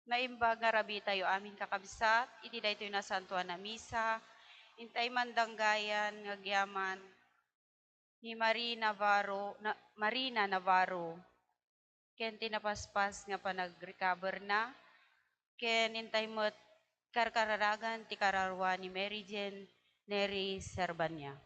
Naimbag nga rabi tayo amin kakabsat, iti daytoy na santuan na misa, intay mandanggayan ngagyaman ni Marina Navarro. Ken tinapaspas nga panag-recover na, ken intay met karkararagan ti kararwa ni Mary Jane Neri Serbanya.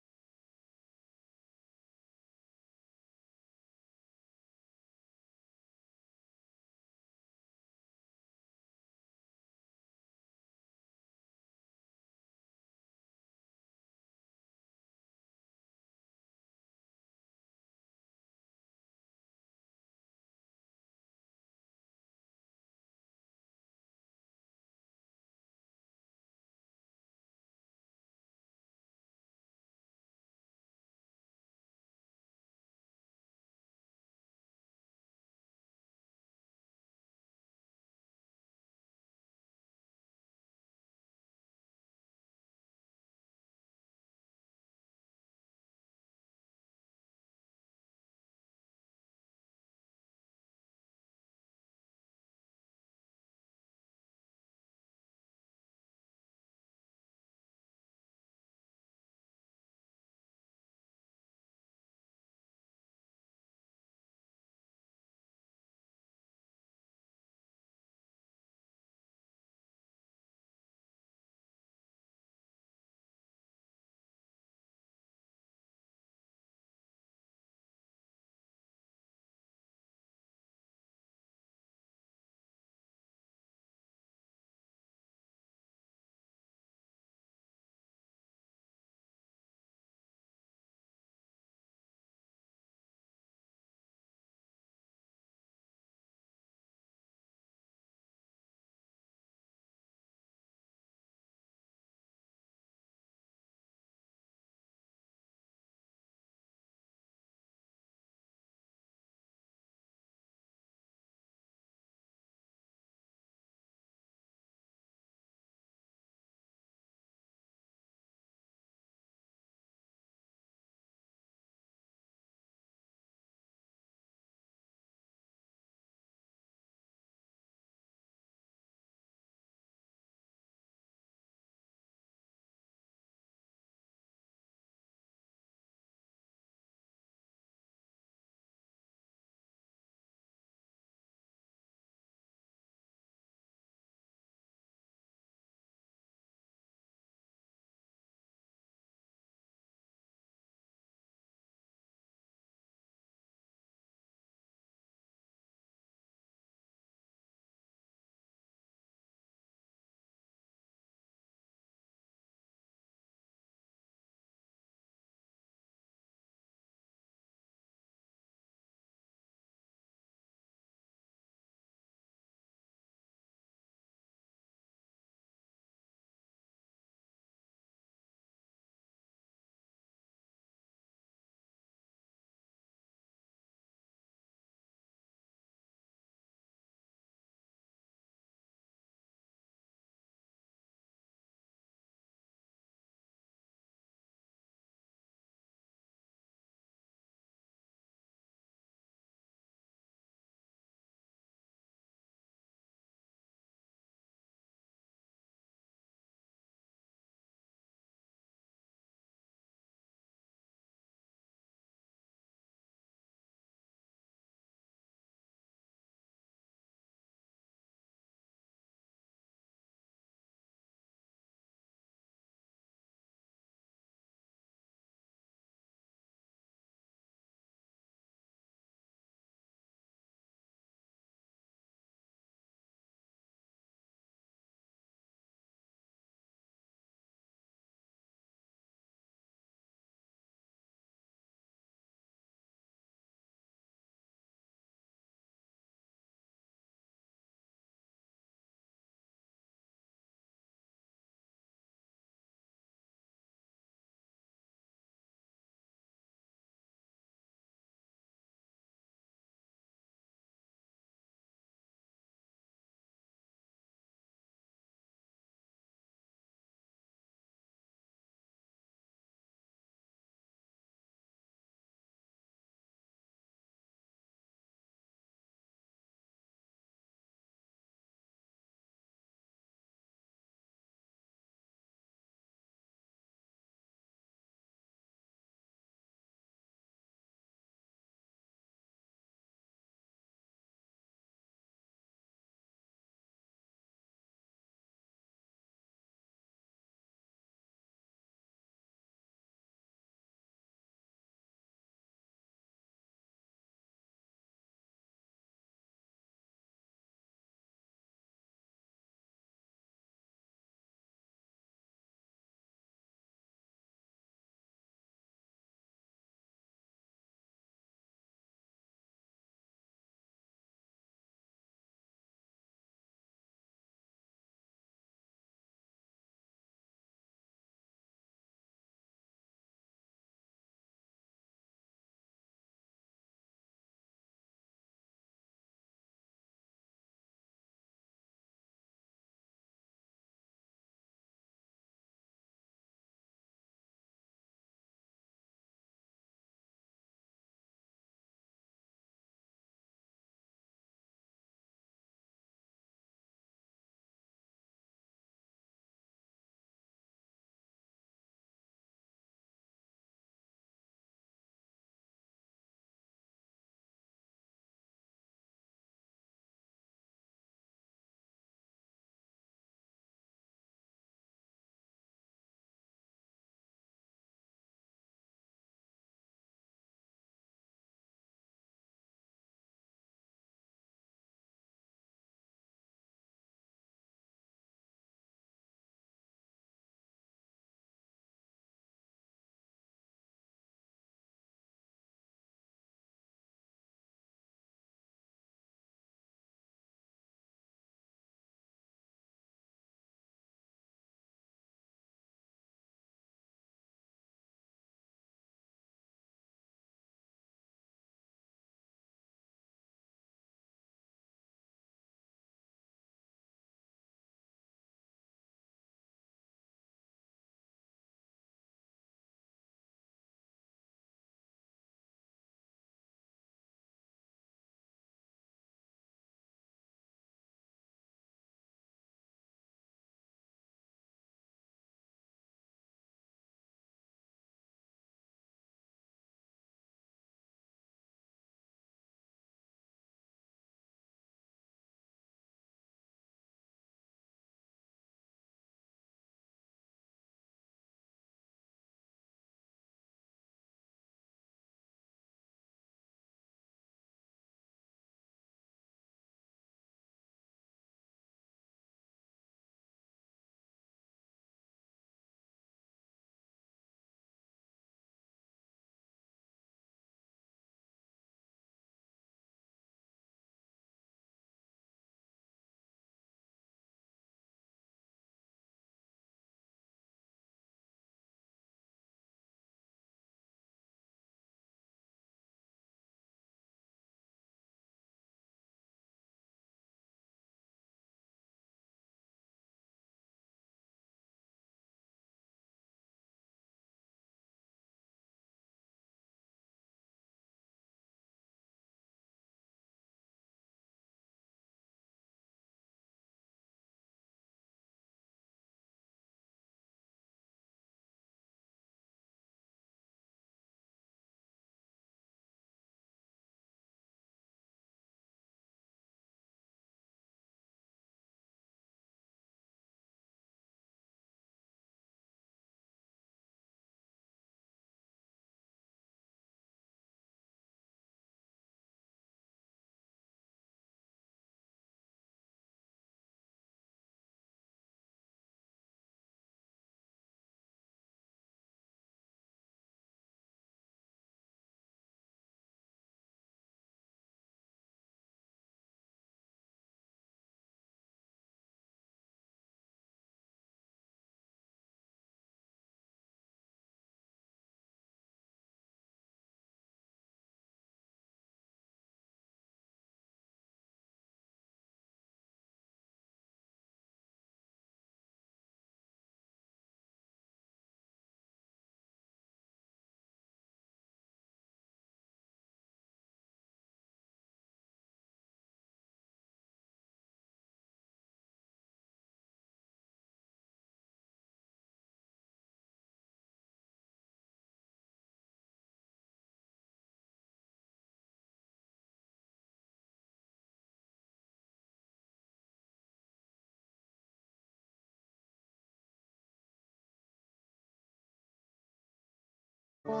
Indayon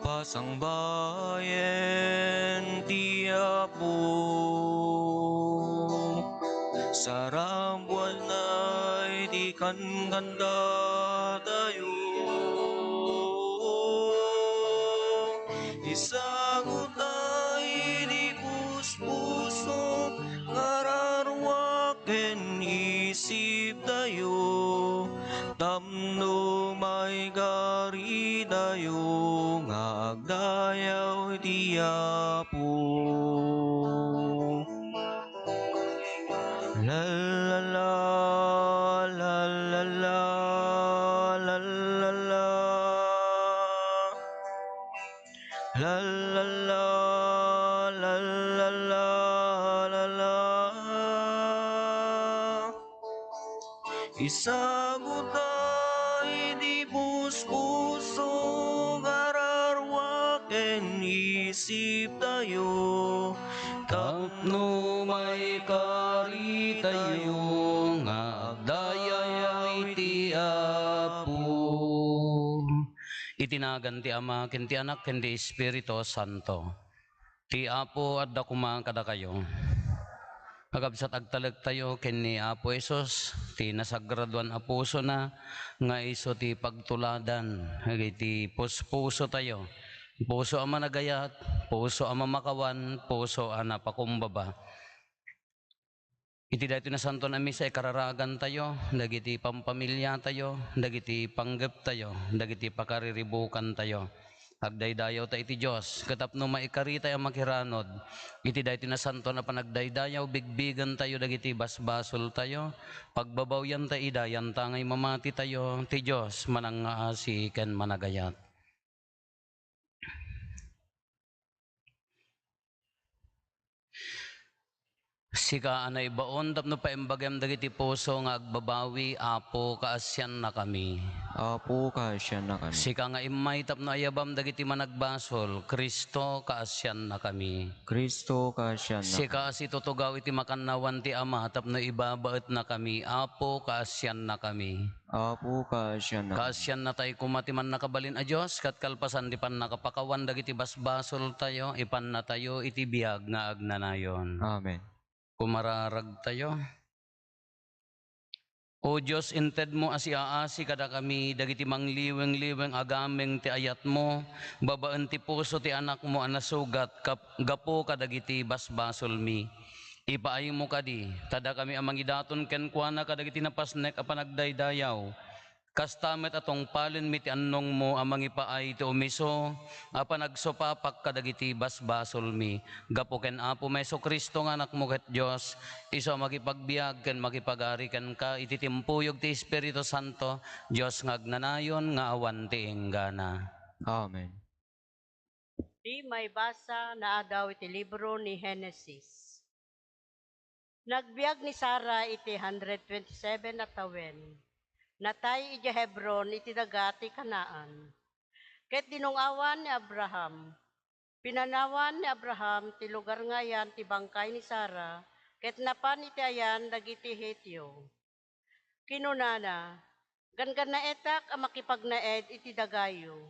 pasangbayen ti Apo, sarambuan ay di kanganda tayo. Isagot ay di puspuso, ngararwaken isip tayo. Tamno may gari tayo, nga agdayaw ti Apo. La la la, la la la, la la la. La la la, la la la, la la. Isagot ay di puspuso, ngararwaken isip tayo. Tapno may kari tayo, nga agdayay ti Apo. Itinagan ti Ama, ken ti Anak, ken ti Espiritu Santo. Ti Apo adda kuma kada kayo. Agabsat agtalag tayo ken ni Apo Esos, ti nasagraduan a puso na, nga iso ti pagtuladan, ti puspuso tayo. Puso ang managayat, puso ang mamakawan, puso ang napakumbaba. Iti dati na santo na misa ikararagan tayo, dagiti pampamilya tayo, dagiti panggep tayo, dagiti pakariribukan tayo. Agdaydayaw ta iti Diyos, katapno maikari tayo makiranod, iti dati na santo na panagdaydayaw, bigbigan tayo, dagiti basbasol tayo, pagbabawyan tayo, idayan tangay mamati tayo, ti Diyos manangaasi ken managayat. Sika anay baon tapno paimbagam dagiti puso nga agbabawi, Apo kaasyan na kami. Apo kaasyan na kami. Sika nga imay tapno ayabam dagiti managbasol, Kristo kaasyan na kami. Kristo kaasyan na kami. Sika asi tutugaw iti makannawan ti Ama tapno ibabaet na kami, Apo kaasyan na kami. Apo kaasyan na kami. Kaasyan na tayo kumatiman nakabalin a Diyos, kat kalpasan di pan nakapakawan dagiti basbasol tayo, ipan na tayo iti biag nga agnanayon. Amen. Kumararag tayo. O Diyos, inted mo asiaasi kada kami, dagiti mangliweng-liweng agameng ti ayat mo, babaan ti puso ti anak mo anasugat, gapo kadagiti basbasol mi. Ipaay mo kadi, tada kami amang idaton ken kuana kadagiti napasnek a panagdaydayaw. Kastamet atong palin mi ti annong mo amang ipaay ti umiso, a panagsopapak kadagiti basbasol mi. Gapo ken Apo Meso Kristo nga anak mo ket Dios, iso makipagbiag ken makipagari ken ka iti timpuyog ti Espiritu Santo, Dios nga agnanayon nga awan ti enggana. Amen. Di may basa na daw iti libro ni Genesis. Nagbiag ni Sarah iti 127 na tawen. Natay iti Hebron iti dagati Kanaan. Ket dinungawan ni Abraham. Pinanawan ni Abraham ti lugar ngayan ti bangkay ni Sarah, ket napan iti ayan dagiti Hetyo. Kinunana, gangan na etak a makipagnaed iti dagayo.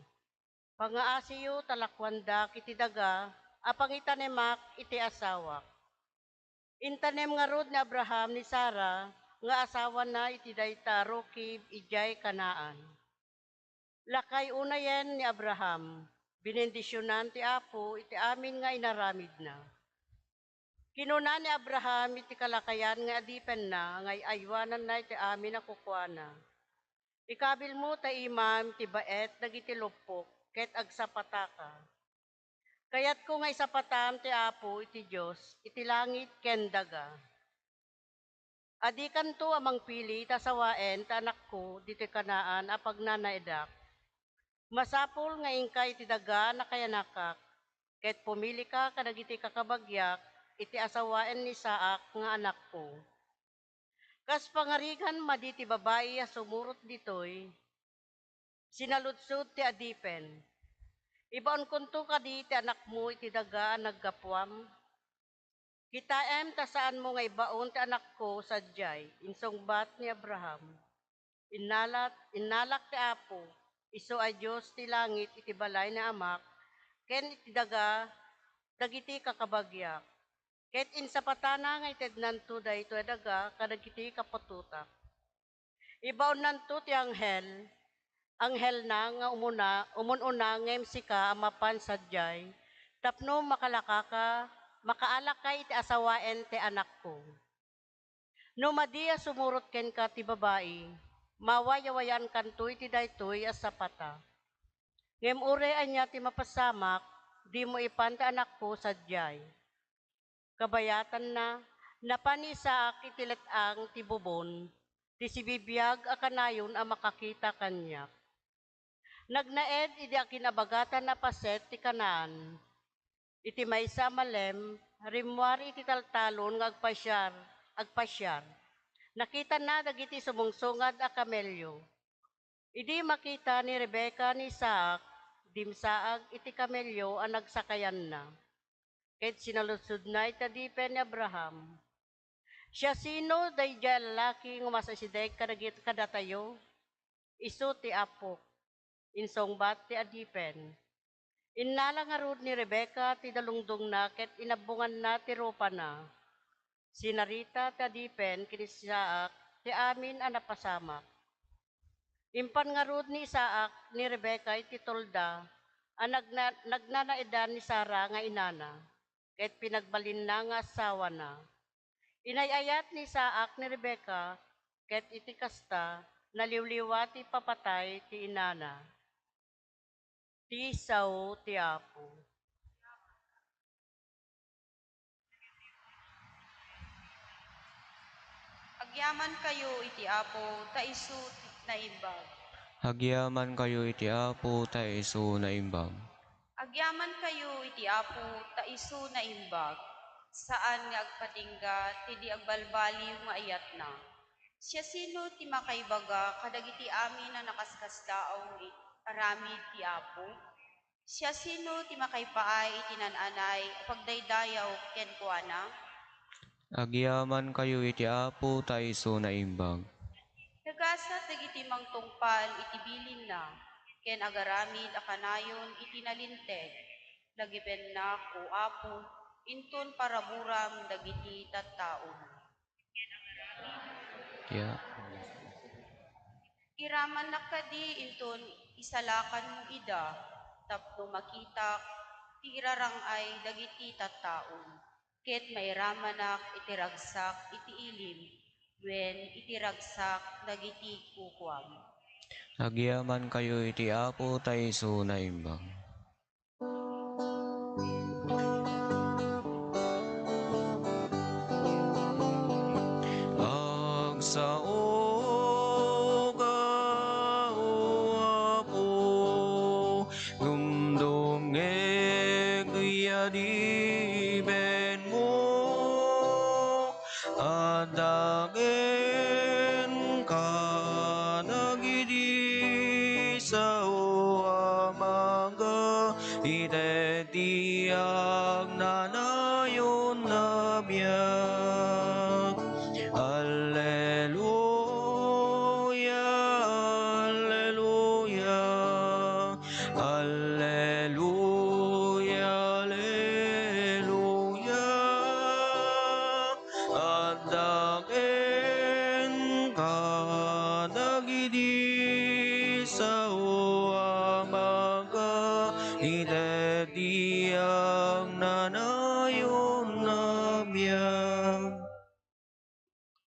Pangaasiyo talakwandak iti daga, apangitanemak iti asawak. Intanem nga rod ni Abraham ni Sarah, nga asawa na iti dayta Rokib ijay Kanaan. Lakay unayen ni Abraham, binendisyonan ti Apo iti amin nga inaramid na. Kinuna ni Abraham iti kalakayan nga adipen na, nga aywanan na iti amin na kukwana. Ikabil mo ta imam ti baet dagiti lupok, ket agsapataka. Kayat ko nga isapatam ti Apo iti Diyos, iti langit ken daga. Adi kanto amang pili tasawaen ta anak ko diti Kanaan apag nanaedak. Masapul nga ingkay iti daga na kayanakak, ket pumili ka kadagiti kakabagyak iti asawaen ni Saak nga anak ko. Kas pangarigan maditi babae a sumurot ditoy, Sinaludsod ti adipen. Ibaon kunto ka di ti anak mo iti daga naggapuam. Kitaem ta saan mo nga ibaon ti anak ko sadyay, insungbat ni Abraham. Inalak ti Apo, iso ay Diyos ti langit iti balay na amak, ken iti daga, dagiti kakabagyak. Ket insapatana nga ited nanto dayto daga, kadagiti kapatutak. Ibaon nanto ti anghel na nga umununa ngem sika amapan sadyay, tapno makaalak ka iti asawaen ti anak ko. No madiya sumurot ken ka ti babae, mawayawayan kanto iti daytoy as sapata. Ngem ure anya ti mapasamak, di mo ipan ti anak ko sadyay. Kabayatan na, napanisaak iti letang ti bubon, ti sibibiyag akanayon a makakita kanyak. Nagnaed iti akinabagatan na paset ti Kanaan. Iti maysa malem, rimwari iti taltalon nga agpasyar. Nakita na dagiti sumungsungad a kamelyo. Idi makita ni Rebecca ni Isaac, dimsaag iti kamelyo a nagsakayan na. Ket sinalusod na itadipen ni Abraham. Siya sino dayjay lalaki nga masasideg kadatayo? Isu ti Apo, insongbat ti adipen. Innala nga rod ni Rebecca ti dalungdong na ket inabungan na ti ropa na. Sinarita ti adipen ken Isaac ti amin a napasamak. Impan nga rod ni Isaac ni Rebecca iti tolda a nagnanaedan ni Sara nga inana, ket pinagbalin na nga asawa na. Inayayat ni Isaac ni Rebecca, ket iti kasta, naliwliwa ti papatay ti inana. Ti sao ti Apo. Agyaman kayo iti Apo, ta isu na imbag. Hagyaman kayo iti Apo ta isu na imbag. Agyaman kayo iti Apo, ta isu na imbag. Saan nga agpatingga, ti di agbalbaliw nga ayat na. Siya sino ti makaibaga, kadagiti amin na nakaskasdaaw aramid ti Apo. Siya sino ti makaipaay iti nananay, pagdaydayaw ken kuana. Agyaman kayo iti Apo ta isu na imbag. Nagasat dagiti mangtungpal iti bilin na, ken agaramid akanayon iti nalinteg. Lagipen na o Apo, inton paraburam dagiti tattaon. Ya. Iraman na kadi inton isalakan mo ida, tapno makita ti irarangay dagiti tattaon. Ket mairamanak iti ragsak iti ilim, wen iti ragsak dagiti kukwam. Agyaman kayo iti Apo ta isu na imbag. Agsao ka o Apo, dumdumngeg yadiben mo, adagen ka nagidi sao amaga, itetiag nanayon na biyak. Alleluia, alleluia, alleluia, alleluia. Addaken ka dagiti sao amaga, itetiag nanayon na biyak.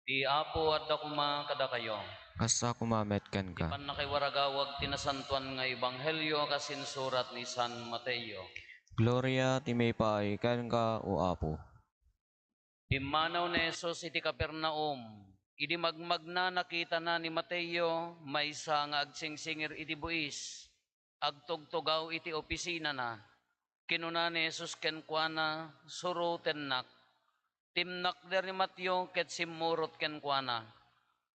Ti Apo at dakuma kada kayo. Asa kumametken Di ka. pan na kay waragawag tinasantuan nga ebanghelyo kasin surat ni San Mateo. Gloria ti may paaikan ka o Apo. Imanaw ni Jesus iti Kapernaum. Idi magmagna nakita na ni Mateo, maysa nga agsingsingir iti buis. Agtugtugaw iti opisina na. Kinuna ni Jesus kenkwana, suruten nak. Timnak der ni Mateo ket simmurot kenkwana.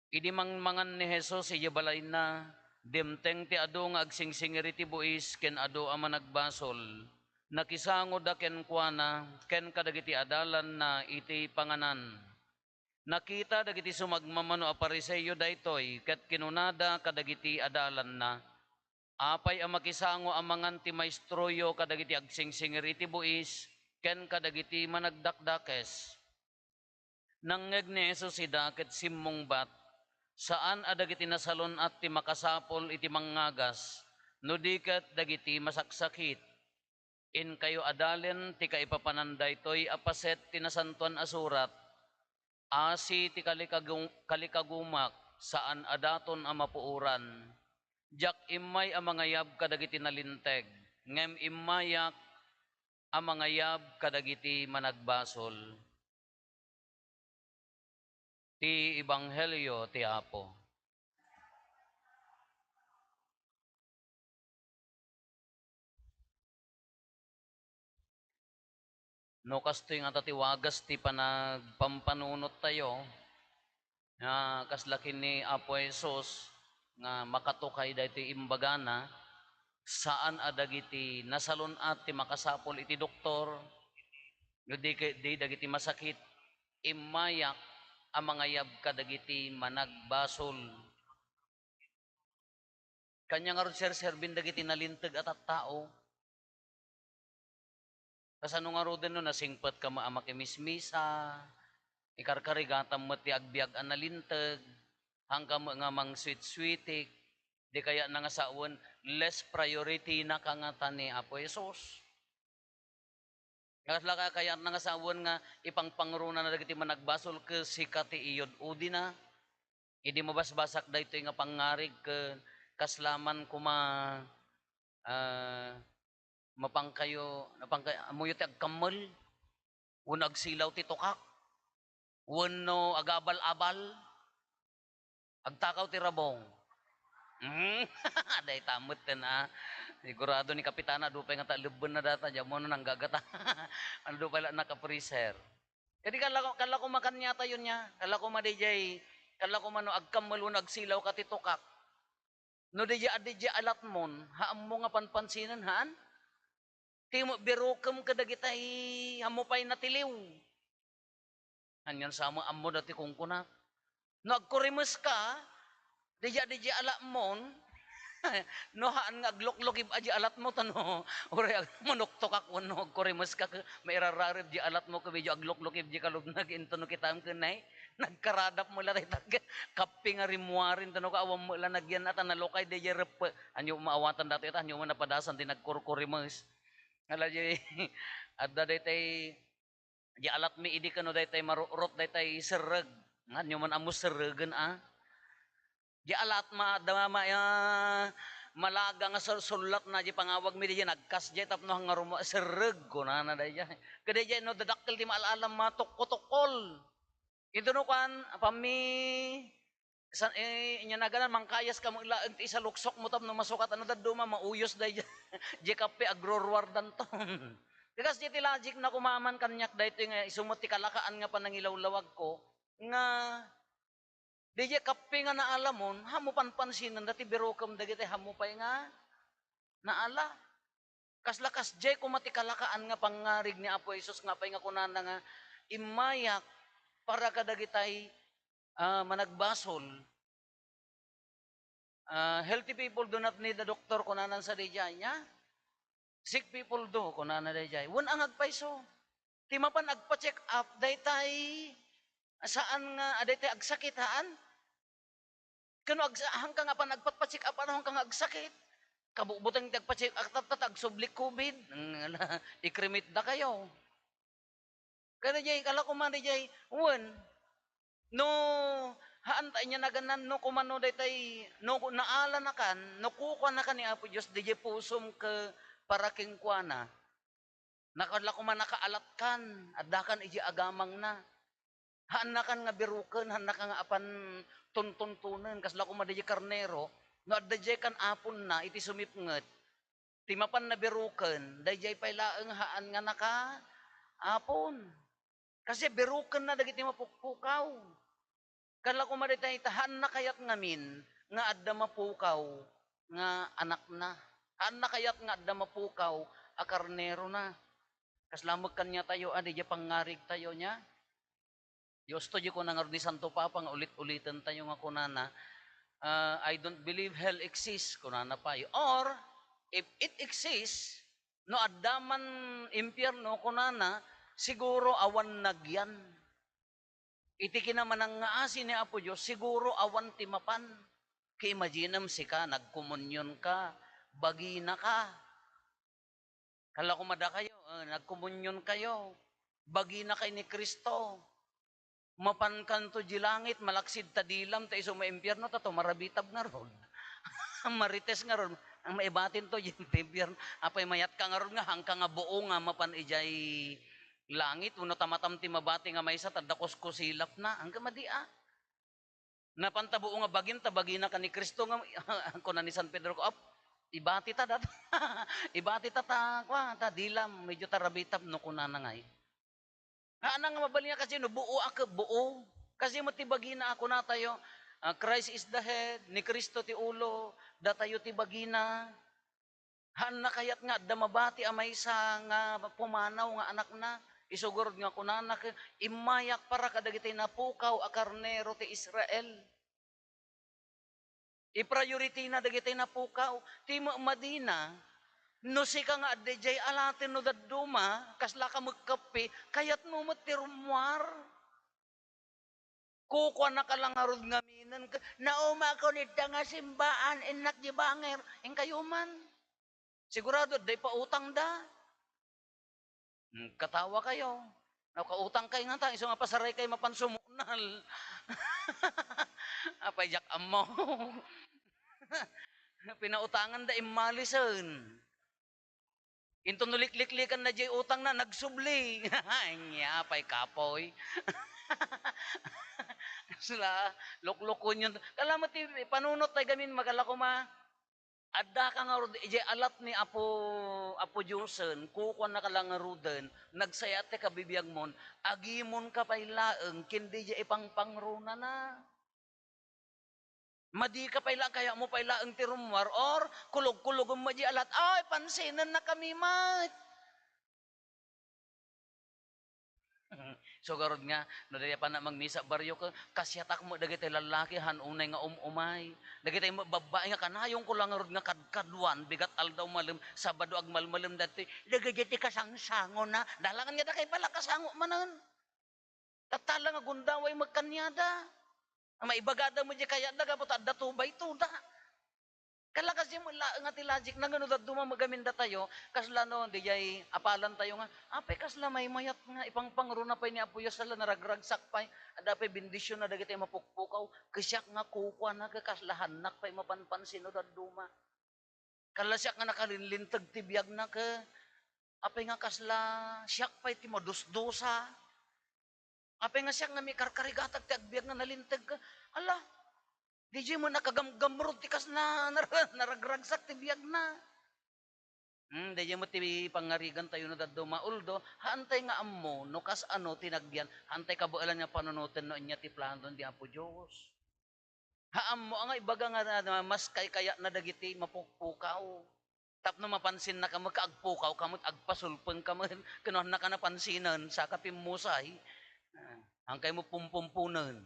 Idi mangmangan ni Jesus iya balay na, Dimteng ti adu nga agsingsingiri ti buis ken adu a managbasol. Nakisango da ken kuana ken kadagiti adalan na iti panganan. Nakita dagiti sumagmamano a pariseyo daytoy ket kinunada kadagiti adalan na apay a makisango amangan ti maestroyo kadagiti agsingsingiri ti buis ken kadagiti managdakdakes. Nangngeg ni Jesus ida ket simmong bat, saan adagiti nasalon at ti makasapol iti mangagas, no di ket dagiti masaksakit. In kayo adalen ti kaipapananday toy apaset ti nasantuan asurat, asi ti kalikagumak saan adaton a mapuuran. Jak imay a mangayab kadagiti nalinteg, ngem imayak a mangayab kadagiti managbasol. Ti Ebanghelyo ti Apo. No kastoy nga tatiwagas ti panagpampanunot tayo, kaslaki ni Apo Jesus nga makatukay daytoy imbagana, saan adagiti nasalon at ti makasapol iti doktor, no di dagiti masakit, imayak a mangayab kadagiti managbasol. Kanya nga ron serbin dagiti nalinteg at tao. Kasano nga ron no nasingpet ka maamakimismisa, ikarkarigatam mo ti agbiag an nalinteg, hanggang mo nga mang sweet-sweetik, di kaya na nga saon, less priority na kangatan ni Apo Jesus. Kaya na nga saon nga ipangpangruna na dagiti managbasol ke sikati iyod udi na, hindi mabasbasak dayto nga pangarig ke kaslaman kuma amuyo ti agkamel, unag silaw ti tukak, wano agabal-abal, agtakaw ti rabong. Day tamot na. Sigurado ni kapitana dupay nga talubon na data diyan mo nang gagata. Ano do pala naka-freezer. Kadi kala ko makanya tayo niya. Kala ko madijay, kala ko mano agkamalo nagsilaw ka ti tukak. No adijay alat mon, haam mo nga panpansinan haan. Ti mo birukam kadagitay hamo pay natiliw. Hanyan sa mo ammo dati kungkuna. No agkurimus ka, Dija alat mon, no haan nga agloklokib aji alat mo tano, uri manuktok ako no korimus ka mairararib di alat mo kabidyo agloklokib di kalubnag intano kitam kenay, nagkaradap mo latay tag kapi nga rimuarin tano ka awam mo lang nagyan at nalokay di rep, anyo maawatan dati ita, anyo mo napadasan di nagkurkurimus. Ala di adda daytay di alat mi idi kano daytay marurot daytay sereg, anyo man amo seregen Di alat malaga nga sulat na di pangawag mi di nagkas di tapno nga rumo sereg ko na day kada di no dadakkel di maalalam matukotokol ito no kan pami inya naganan mangkayas ka mo ilaag ti isa luksok mo tapno masukat ano daddo mauyos day di kape agrorwardan ton because di ti logic na kumaman kanyak dayto nga isumot ti kalakaan nga panangilawlawag ko nga Dije kape nga naalamon, hamo panpansinan dati birokam dagiti hamo pay nga naala. Kaslakas jay kumati kalakaan nga pangarig ni Apo Jesus nga pay nga kunana nga imayak para kadagitay managbasol. Healthy people do not need a doctor kunanan sa dijay niya. Sick people do kunana dijay. Wan ang agpayso. Timapan agpa-check up daytay saan nga daytay agsakitaan. Kano hanggang nga pa nagpatpatsik apa hanggang agsakit. Kabubutang tagpatsik agtatatag sublik COVID. Ikrimit da kayo. Kaya jay kala ko man jay wen no haantay niya naganan no kumano daytay no naala na kan no kukuha na kan ni Apo Dios DJ pusom ke paraking kuana. Nakadla ko man nakaalat kan addakan iji agamang na. Hanakan nga biruken, hanakan nga apan tuntuntunen, kasla ko madaya karnero, no adajay kan apon na, iti sumipnget, timapan na biruken, dajay pay laeng haan nga naka apon. Kasi biruken na dagiti mapukpukaw. Kasla ko madaya tahan na kayat ngamin, nga adda mapukaw, nga anak na. Haan na kayat nga da mapukaw, a karnero na. Kaslamag kanya tayo, adi di pangarig tayo niya. Yosto di ko na nga ni Santo Papa nga ulit-ulitan tayo nga kunana, I don't believe hell exists, kunana pa. Or, if it exists, no addaman impyerno kunana, siguro awan nagyan. Iti kinaman ang nga asin ni Apo Diyos, siguro awan timapan. Ka-imaginam si ka, nagkomunyon ka, bagina ka. Kala kumada kayo, nagkomunyon kayo, bagina kay ni Kristo. Mapankan to di langit, malaksid ta dilam, ta iso maimpyerno, tato marabitab nga ron. Marites nga ron, ang maibatin to, yung impyerno, apay mayat ka nga ron nga, hangka nga buo nga, mapan ijay langit, uno tamatam ti mabati nga may sa, tadakos ko silap na, hangga madia. Napantabo nga bagin, tabagi na ka ni Kristo nga, ako na ni San Pedro ko, ibati ta dat, ibati ta ta dilam, medyo tarabitab, no kunana nga Ana nga mabali nga kasi no, buo ako, buo. Kasi matibagi na ako na tayo, Christ is the head, ni Kristo ti ulo, datayo ti bagina. Han na kayat nga, damabati amay sa nga pumanaw nga anak na, isugurod nga kunanak, imayak para kadagiti na pukaw a karnero ti Israel. I-priority na dagiti na pukaw, ti Madina, no si ka nga adjay alatin no daduma, kasla ka magkapi, kayat mo matirumwar. Kukuha na ka lang arod nga minan, nauma ko nita nga simbaan, inak di banger, in kayo man. Sigurado, day pa utang da. Katawa kayo. Nakautang kayo nga ta, iso nga pasaray kayo mapansumunal. Apay jak amo. Pinautangan da imalisan. Into nulik-liklikan na jay utang na, nagsubli. Nga, pay kapoy. Sila, luklukon yun. Kalamat, panunot tayo gamin, magalako ma. Adda ka nga rod, jay alat ni Apo Diyosen, kukuha na ka lang nga roden, nagsayate ka bibiyag mon, agimon ka pay laeng, kindi jay ipangpangruna na. Madi ka pay lang, kaya mo pay laeng tirumwar, or kulog-kulog mo di alat, ay, pansinan na kami, mat. So garod nga, nadaya pa na magmisa baryo ka, kasyatak mo dagiti lalaki, hanunay nga umay. Dagiti babae nga kanayong ko lang garod nga kadkadwan, bigat aldaw malim, sabado ag malmalim dati, dagiti kasangsango na, dalangan nga da kay pala kasango manan. Tatala nga gundaway magkanyada. Ang maibagada mo di kaya daga po ta datubay tuda. Kala kasi mo nga ti logic na gano duma magaminda tayo kasla no di jay apalan tayo nga apay kasla may mayat nga ipangpangro na pay ni Apo Dios sala naragragsak pay adapay bendisyon na dagiti mapukpukaw kasyak nga kukwa na kaslahan nak pay mapanpansin no duma. Kala siya nga nakalinlintag ti biag na ka apay nga kasla siyak pay ti modusdosa. Apay nga siya nga may karkarigatag ti agbiag na nalintag ka. Ala, di mo nakagamgamrod ti kas na naragragsak ti biag na. Di mo ti pangarigan tayo na daddo mauldo, haantay nga ammo, no kas ano tinagbian, haantay kabaalan nga panunutin no inya ti plano di Apo Diyos. Haam mo, ang ibaga nga mas kaya na dagiti mapukpukaw. Tapno mapansin na ka magkaagpukaw, kamot agpasulpeng ka man, kinuhan na ka napansinan, sa kapimusay, ang kayo mo pumpumpunan.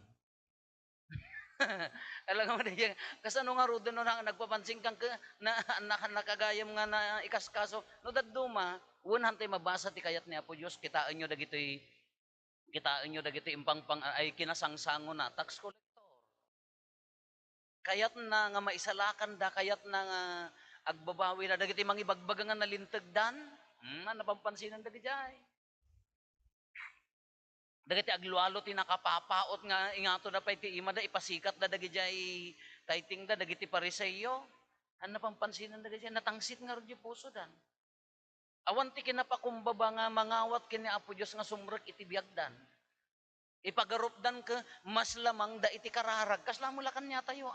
Alam mo din, kasano nga rudo no nagpapansin kang na nakagayam nga na ikaskaso, no daduma, hantay mabasa ti kayat ni Apo Diyos, kitaan nyo dagitoy impangpang ay kinasangsango na tax collector. Kayat na nga maisalakan da, kayat na nga agbabawi na dagiti mangibagbaga nga nalintagdan, napampansinan dagiti jay. Dagiti aglualo ti nakapapaot nga ingato na pay ti ima da ipasikat da dagiti jay tayting da dagiti pariseyo. Ano pampansinan dagiti natangsit nga ron di puso dan. Awan ti kinapakumbaba nga mangawat kini Apo Dios nga sumrek iti biagdan. Ipagaropdan ka mas lamang da iti kararag kasla mo lakan niya tayo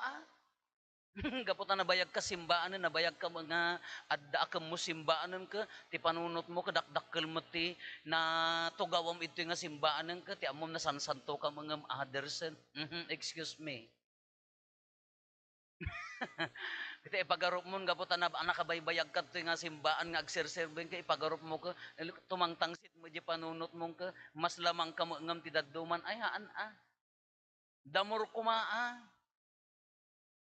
Gaputa nabayag ka simbaanan, nabayag ka mga adda ka mo simbaanan ka, ti panunot mo kadakdakkel mo ti na tugawam ito nga simbaanan ka, ti amom na sansanto ka mga others. Excuse me. Iti ipagarup mo nga puta na anak kabaybayag ka to nga simbaan nga agserserben ka ipagarup mo ka tumangtangsit mo di panunot mo ka mas lamang ka mo ngam ti dadduman ay haan damor kumaa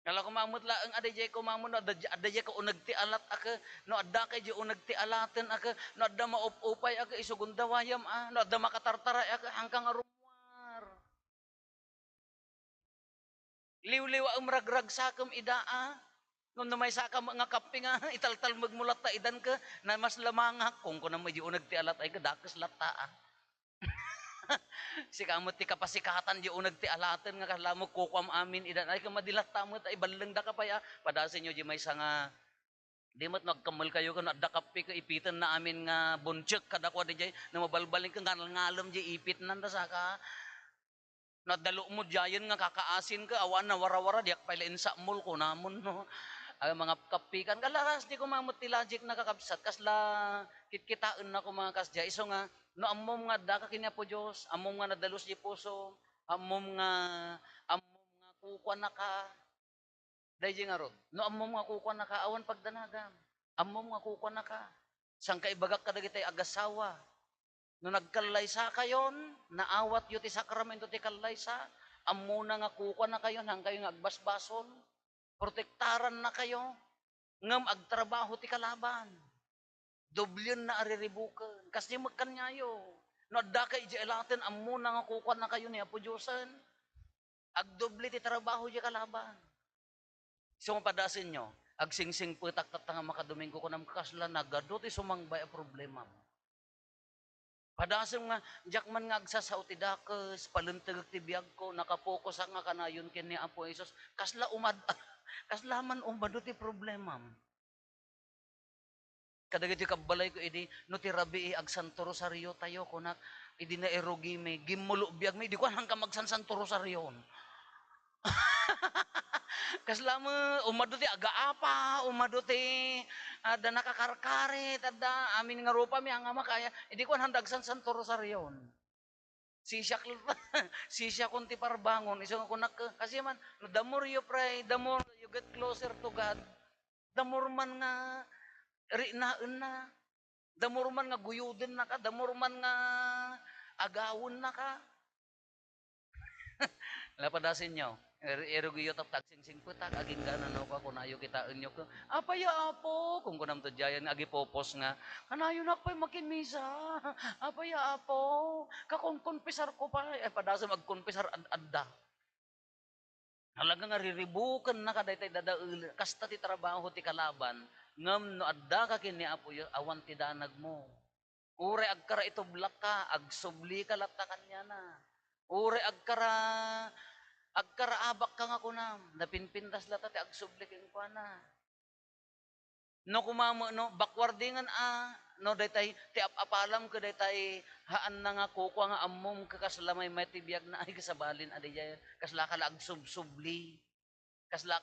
kala kumamot laeng adayjay kumamon no adayjay ka unag ti alat aka no adda kay di unag ti alaten aka no adda maupupay aka isugundawayam no adda makatartaray aka hangkang arumwar liw-liw ang ragrag sakem idaa kung may saka nga kape nga, italtal magmulat ta idan ka, na mas lamanga, kung na may unag ti alat ay kadakas lataan. Si kamot ti kapasikatan di unag ti alaten nga kalamo kukwam amin idan ay kamadilat tamot ay balang da kapaya padasin nyo di may nga di mat nagkamal kayo kan adda kape ka ipitan na amin nga bunchek kada ko di jay na mabalbalin ka ngalam di ipit nanda saka nadalo mo jayan nga kakaasin ka awan na warawara diak pailain sa mul ko namon no ay mga kapikan kalakas di ko mamut ti logic na kakabsat kasla kitkitaan na ko mga kasja iso nga no ammom nga daka kinya po Dios ammom nga nadalos di puso ammom nga kukuan na ka dayjay nga rod no ammom nga kukuan na ka awan pagdanagam ammom nga kukuan na ka sang kaibagak ka dagitay agasawa no nagkalaysa kayon naawat yu ti sakramento ti kalaysa ammo na nga kukuan na kayon hang kayo nga agbasbason protektaran na kayo, ngam agtrabaho ti kalaban. Doblyon na ariribukan. Kasi magkanyayo. No, adda kay di elaten, ammo na nga kukuan na kayo ni Apo Diyosan. Agdoble ti trabaho di kalaban. So, mapadasin nyo, agsingsing putak tatanga makadomingo ko ng kasla, nagado ti sumangbay a problema mo. Padasin nga, jakman nga agsasaw ti dakes, paluntegag ti biyag ko, nakapokus nga kanayon kini Apo Isos, kasla kaslaman umado ti problema. Kadagiti kabalay ko idi no ti rabi ag Santo Rosario tayo kunak idi na erogi me gimulo biag me di ko hangka magsan Santo Rosario. Kaslama umado ti agaapa, umado ti ada nakakarkarit, ada amin nga rupa mi nga makaya idi ko handagsan Santo Rosario. Sisya kun ti parbangon iso ko nak kasi man the more you pray the more you get closer to God the more man nga rinaen na the more man nga guyuden na ka the more man nga agawon na ka lapadasin nyo erugiyo tap tagsingsing putak aging ganan ko kunayo kita enyo ko apaya apo kung kunam to jayan agi popos nga kanayo na pay makinmisa apaya apo kakonkonpisar ko pa padasa magkonpisar adda halaga nga riribukan na kadaytay dadaul kasta ti trabaho ti kalaban ngam no adda ka kini Apo awan ti danag mo ure agkara ito blaka agsubli ka latta kanya na ure agkara abak ka nga kunam napinpintas lata ti agsubli ken kuana no kumamo no bakwardingan no daytay ti apalam ko daytay haan na nga kuko nga ammom kakaslamay may tibiyag na ay kasabalin adiyay kasla kala agsubsubli kasla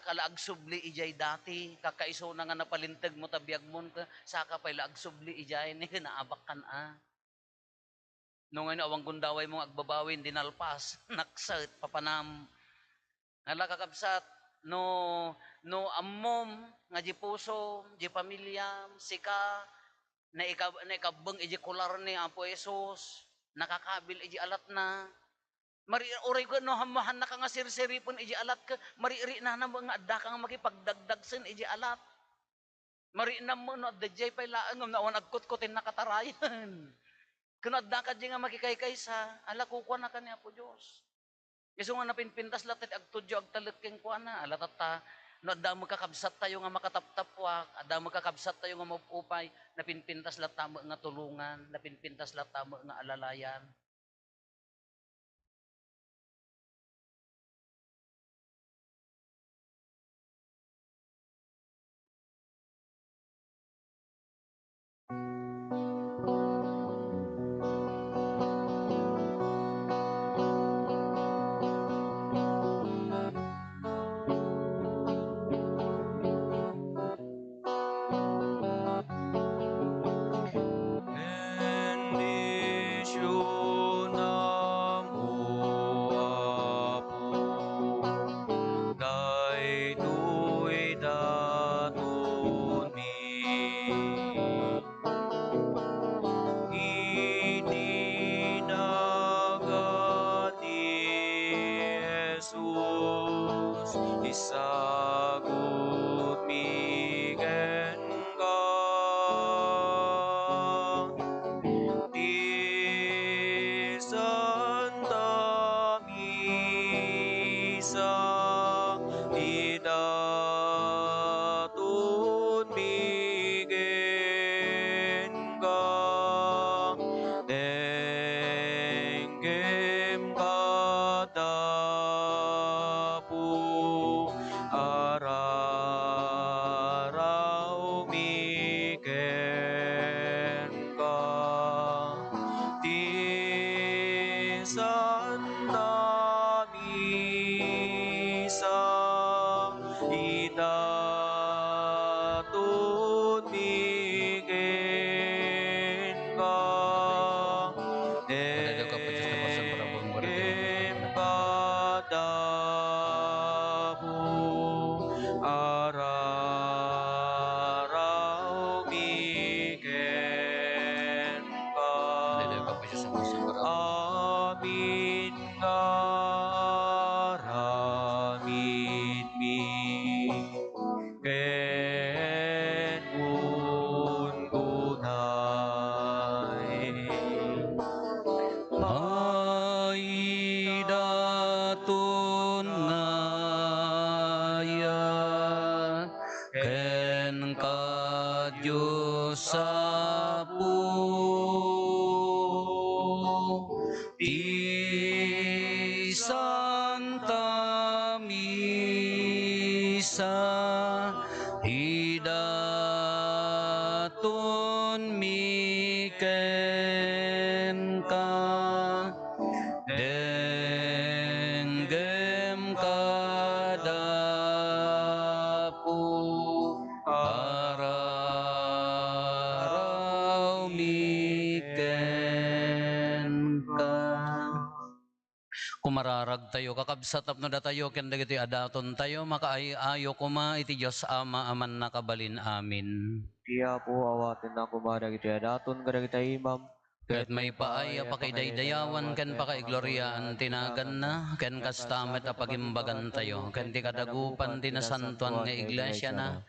kala agsubli ijay dati kakaiso na nga napalintag mo tabiyag mon ka saka pay agsubli ijay ni naabak kan no nga awang gundaway mong agbabawin dinalpas naksat papanam hala kakabsat no ammom nga di puso di pamilya sika na ikabeng iji kular ni Apo Jesus nakakabil iji alat na mari oray ko no hamahan na ka nga sirsiripon iji alat ka mari na mga adda ka nga makipagdagdagsen iji alat mari na mo no adjay pay laang na awan agkot-kotin nakatarayan kuno adda ka di nga makikaykaysa ala kukuha na ka ni Apo Dios iso nga napinpintas latit agtudyo agtalit keng kuana ala tata no adda magkakabsat tayo nga makataptapwak adda magkakabsat tayo nga mapupay napinpintas lat tamo nga tulungan napinpintas lat tamo nga alalayan Bendicionam o Apo, dai tu Amin ngaramid mi ken gunay. Ay daton ngaya ken ka Diyos sa ti Santa Misa hidaton mi ken ka denggem kadapu araraw miken ka. Kumararag tayo, kakabsat tapno da tayo, ken dagiti adaton tayo, makaayo kuma, iti Diyos Ama, aman nakabalin amin. Iya po awatin na kumadag iti adaton kadag iti imam. Ket may paay apakidaydayawan ken pakaigloriaan tinagan na ken kastamet apagimbagan tayo ken ti kadagupan ti nasantuan nga iglesia na.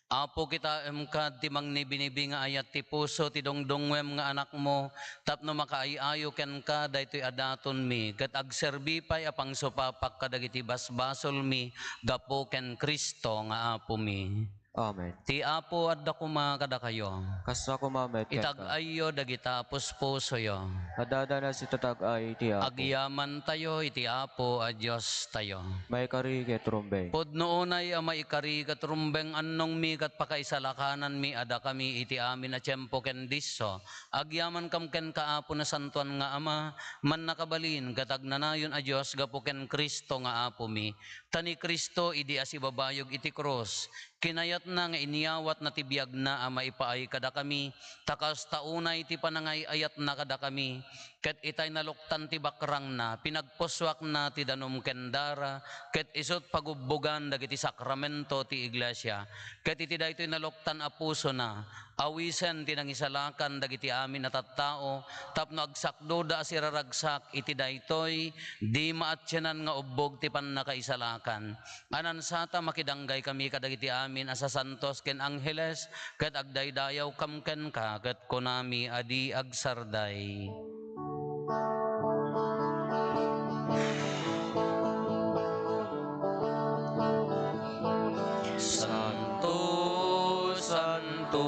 Apo kita emkad ti mangnibinibi nga ayat ti puso ti dongdongwem nga anak mo tapno makaayayo ken ka daytoy adaton mi ket agserbi pay apang supapak kadagiti basbasol mi gapo ken Kristo nga apo mi. Amen. Ti apo adda kuma kada kayo. Kasta kumamet ken ka. Itag-ayo dagita puspuso yo. Adada na si tatag ay iti apo. Agyaman tayo iti apo a Diyos tayo. May kari ket rumbeng. Pudno unay maikari kat rumbeng annong mi kat pakaisalakanan mi ada kami iti amin na tiyempo ken disso. Agyaman kam ken kaapo na santuan nga ama man nakabalin kat agnanayon a Diyos gapo ken Kristo nga apo mi. Tani Kristo idi asibabayog iti krus. Kinayat na nga iniyawat na tibiyag na ama ipaay kada kami, takas taunay ti panangay ayat na kada kami, ket itay naluktan ti bakrang na, pinagpuswak na ti danom kendara, ket isot pagubbugan dagiti sakramento ti iglesia, ket iti daytoy naluktan a puso na, awisen ti nangisalakan dagiti amin na tattao, tapno agsakdo da asiraragsak iti daytoy, di maatsyanan nga ubbog ti pannakaisalakan. Anan sata makidanggay kami kadagiti amin asa santos ken angheles ket agdaydayaw kam ken ka ket konami adi agsarday. Santo, Santo,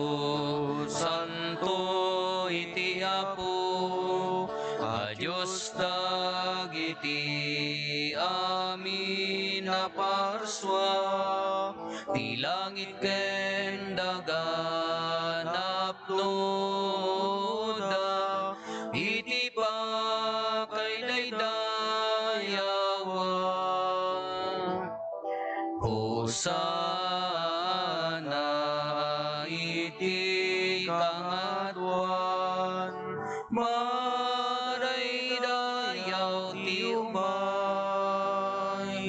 Santo iti Apo, a Diyos dagiti amin na parswa, ti langit ken dagan apnoda, iti pakaidaydayawang. Hosana iti kangatuan, madaydayaw ti umay.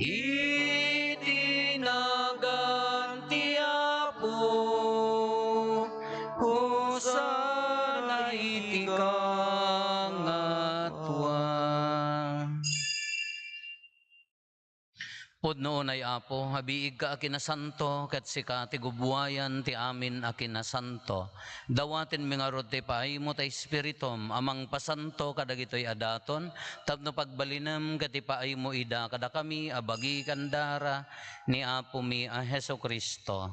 Itinagan ti Apo, Hosana iti kangatuan. Pudno ay Apo, habiig ka akinasanto, ket sika ti gubwayan ti amin akinasanto. Dawatin mi nga rod ti paaymo ta Espiritum, amang pasanto kadagitoy adaton, tapno pagbalinem ket ti paaymo ida kada kami abagi kandara ni Apo mi a Hesu Kristo.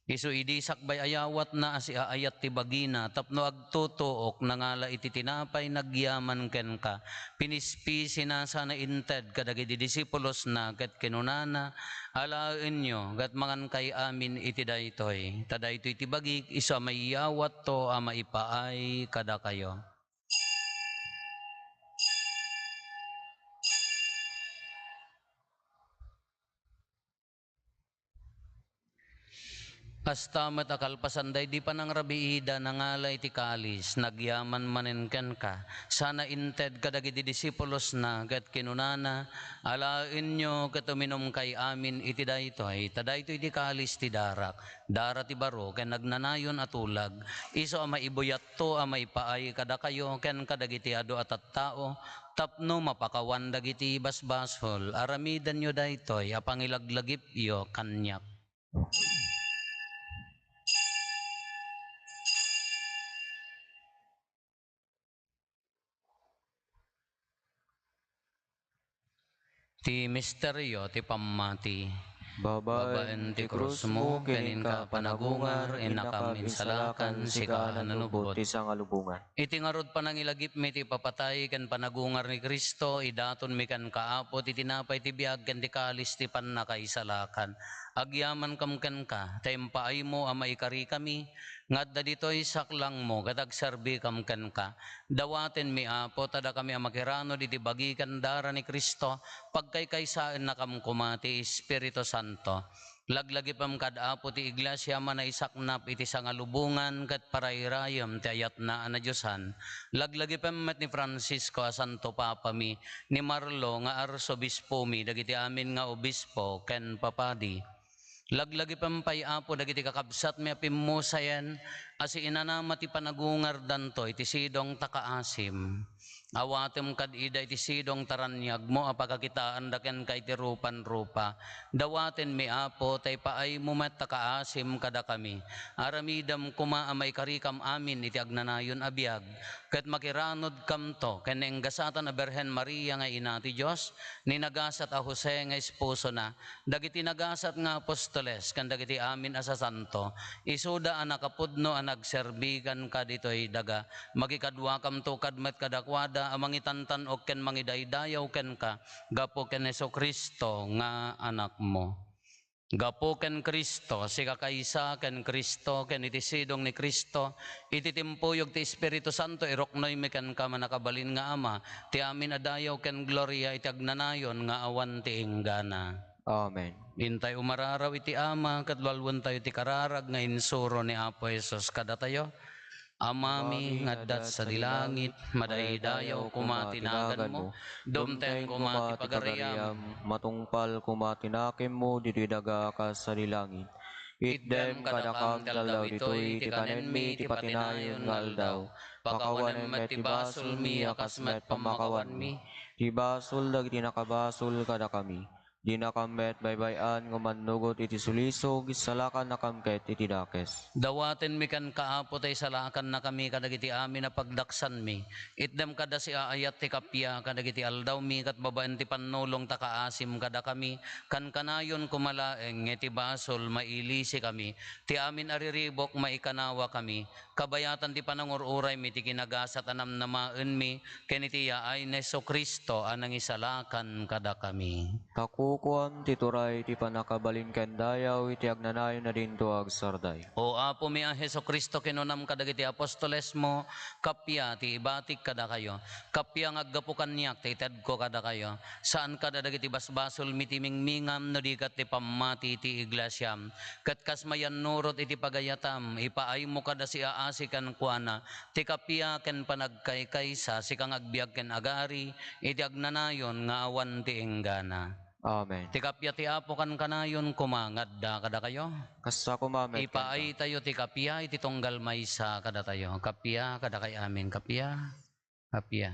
Isu idi sakbay ayawat na asi aayat ti bagina tapno agtutuok nangala iti tinapay nagyaman ken ka pinispi sinasa na inted kadagiti disipulos na ket kinunana alaen nyo ket mangan kay amin iti daytoy tadaytoy ti bagik isa mayawat to a maipaay kada kayo. Hasta met akalpasanday di pa nang rabiida nangalay ti kalis, nagyaman manen ka. Sana inted kadagiti disipulos na ket kinunana, alain nyo ket uminom kay amin iti daytoy, tadaytoy ti kalis ti darak, dara ti baro ken nagnanayon atulag. Iso a maibuyat to a maipaay kada kayo ken kadagiti adu at tao, tapno mapakawan dagiti basbashol, aramidan nyo daytoy a pangilaglagip iyo kanyak. Ti misteryo ti pammati. Babaen ti krus mo, kenin ka panagungar, inakam insalakan, sika nanubot. ti sangalubungan. Iti ngarod panangilagip mi ti papatay ken panagungar ni Kristo, idaton mi kan kaapot, iti tinapay ti biag ken ti kalis ti pannakaisalakan. Agyaman kam ken ka, tempaay mo a maikari kami, ngadda ditoy saklang mo, katag serbi kam ken ka. Dawaten mi apo, tada kami a makirano, diti bagi ken dara ni Kristo, pagkaykaysaan na kam kumati, Espiritu Santo. Laglagi pam kadapo ti iglesia manaisaknap iti sangalubungan ket parairayam ti ayat na Diosan. Laglagi pam met ni Francisco a Santo Papa mi, ni Marlo nga arsobispo mi, dagiti amin nga obispo ken papadi. Laglagi pampay apo dagiti kakabsat mi apimmusayan, asi inanama ti panagungar danto iti sidong takaasim. Awatem kad ida iti sidong taranyag mo apakakitaan daken ka iti rupan-rupa. Dawaten mi apo tay paay mo met takaasim kada kami. Aramidam kuma amay karikam amin iti agnanayon abiyag. Ket makiranod kam to ken enggasatan a Berhen Maria nga ina ti Dios, ni nagasat a Jose nga esposo na, dagiti nagasat nga apostoles ken dagiti amin asa santo, isuda a nakapudno a nagserbigan ka ditoy daga, magikadwa kam to kadmet kadakwada a mangitantan ok ken mangidaydayaw ken ka, gapo ken Jesucristo nga anak mo. Gapo ken Kristo, si kakaysa ken Kristo, ken iti sidong ni Kristo, iti timpuyog ti Espiritu Santo, iroknoy mi ken ka manakabalin nga Ama, ti amin adayaw ken gloria iti agnanayon nga awan ti inggana. Amen. Intay umararaw iti Ama, kadwalwan tayo ti kararag nga insuro ni Apo Jesus kada tayo. Amami ngaddat sa dilangit, madaydayaw kumatinagan mo, dumteng kumati pagariam, matungpal kumatinakim mo, ditidaga ka sa dilangit. Itdem kadakam daldaw ditoy, ti kanen mi, ti patinayon nga aldaw. Pakawanem met ti basol mi, akas met pamakawan mi. Ti basol dagiti nakabasol kada kami. Di nakamet baybayan ngumanugot iti sulisog, isalakan nakamket iti dakes. dawaten mi kan kaapo tay salakan na kami kadagiti amin na pagdaksan mi. Itdem kada si aayat ti kapya kadagiti aldaw mi kat babaen ti pannulong takaasim kada kami, kan kanayon kumalaeng iti basol mailisi kami. Ti amin ariribok maikanawa kami. Kabayatan ti panangururay mi ti kinagasat anam namaen mi, ken iti yaay na Jesucristo anang isalakan kada kami. Takukuan tituray ti panakabalin ken dayaw iti agnanayon na dinto agsarday. O Apo mi a Jesucristo kinunam kadagiti apostoles mo, kapya ti ibatik kada kayo. Kapya nga aggapu kanyak ti ited ko kada kayo. Saan kada dagiti basbasol mitimingmingam no di kat ti pammati ti iglesyam. Kat kasmayan nurot iti pagayatam, ipaay mo kada si aasi kan kuana, ti kapya ken panagkaykaysa si kang agbiag ken agari, iti agnanayon nga awan ti enggana. Amen. Ti kapya ti Apo kan kanayon kumangadda kada kayo. Kasta kumamet ken ka. Ipaay tayo ti kapya, iti tunggal maysa kada tayo. Kapya, kada kay amin. Kapya, kapya.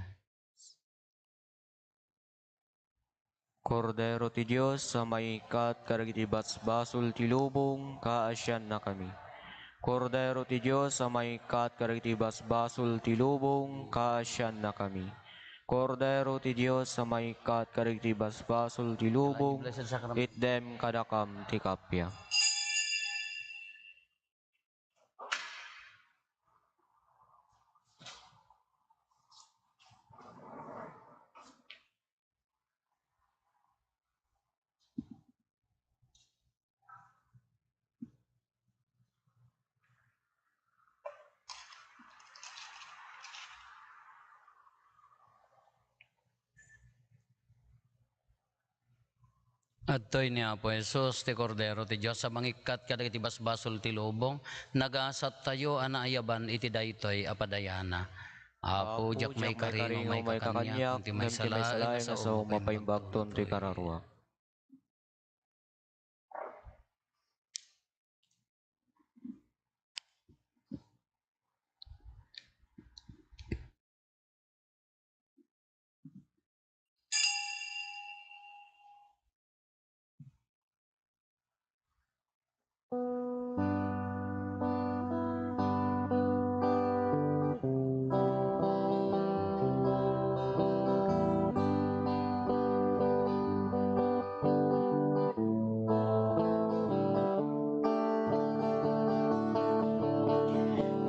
Kordero ti Dios sa maikat karagiti basbasol ti lubong, kaasyan na kami. Kordero ti Dios sa maikat karagiti basbasol ti lubong, kaasyan na kami. Kordero ti Dios sa maikat karagiti basbasol ti lubong, Blessed Sacrament. itdem kadakam ti kapya. Adtoy ni Apo Jesus, ti Kordero ti Diyos, sa mangikat kada iti basbasol ti lubong, nagasat tayo anaayaban iti daytoy apadayana. Apo, jak may karingo, may kakanyak, kakanyak, ti may ngem ti may salaeng salaeng sa nga sa umapaimbagton mapaimbagton ti kararwa.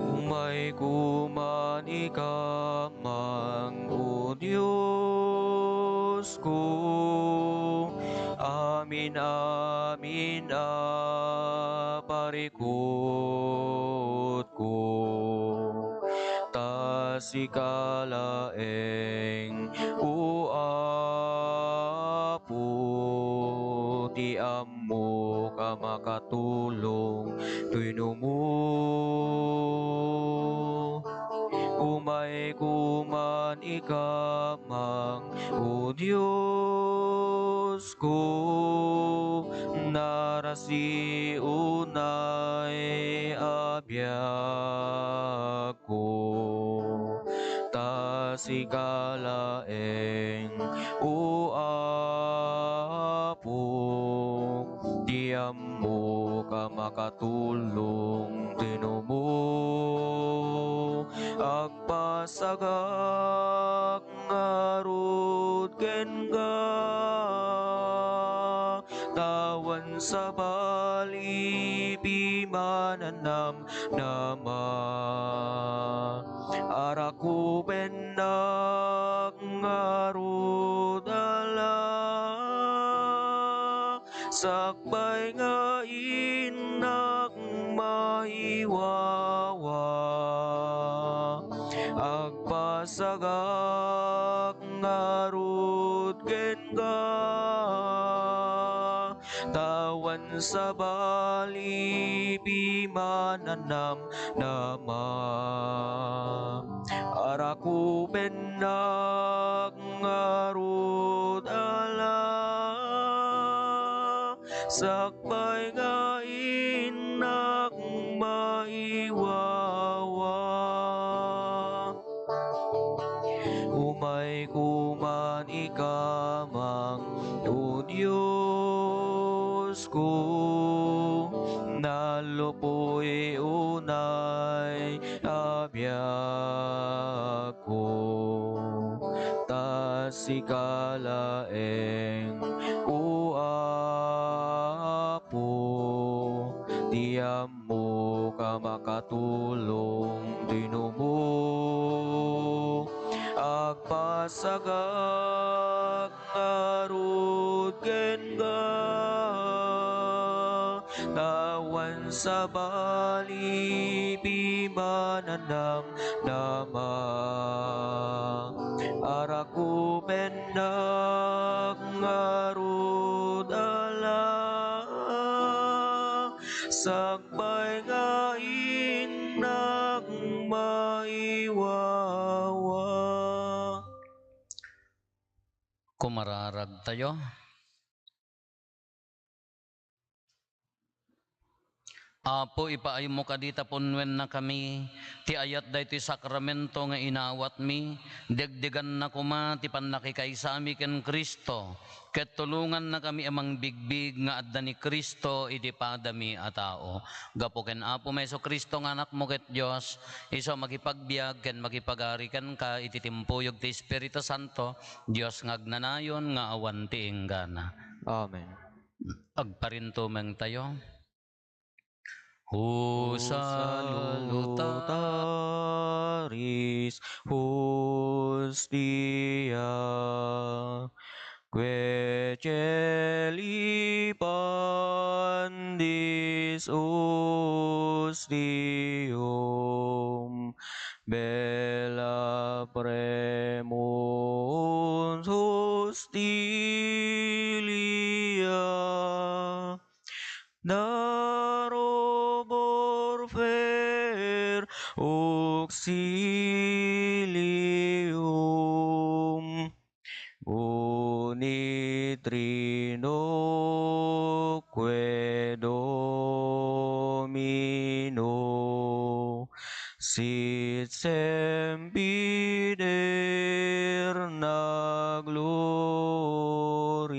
Umay kuman ikamang o Diyos ko, amin amin parikot ko, tas ikalaeng o Apo, ti ammo ka makatulong tuino mo. Umay kuman ikamang o Diyos ko, narasi unay abiyag ko, tas ikalaeng o Apo, di ammo ka makatulong tinumo, agpasagak ngarud ken ga, tawan sa bali pimananam nama, araku benak ngarud ala, sakbay nga inak maiwawa, agpasagak ngarud ken ga, tawan sa bali pimananam nama, araku benak ngarud ala, sakbay nga inak maiwawa. Umay kuman ikamang o Diyos ko, nalupoy unay abiyag ko, tas ikalaeng o Apo, di ammo ka makatulong tinumo, agpasagak ngarud ken ga, tawan sa bali pimananam nama, araku benak ngarud ala, sakbay nga inak maiwawa. Kumararag tayo. Apo, ipaay mo kadita punwen na kami, ti ayat da iti sakramento nga inawat mi, degdegan na kuma, ti panakikaysami ken Kristo, ket tulungan na kami amang bigbig nga adda ni Kristo, iti padami a tao. Gapo ken Apo Meso Kristo nga anak mo ket Diyos, iso makipagbiag ken makipagari ken ka, iti timpuyog ti Espiritu Santo, Diyos ngagnanayon nga awan ti inggana. Amen. Agparintumeng tayo. Salutaris hostia, que celi pandis ostium, bella premunt hostilia, Filium unitrinoque Domino sit sempiterna gloria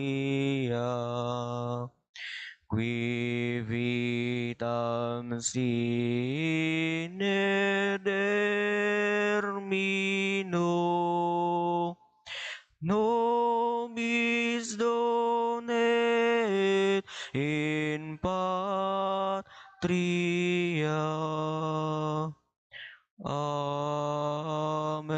qui vitam sine termino nobis donet in patria. Amen.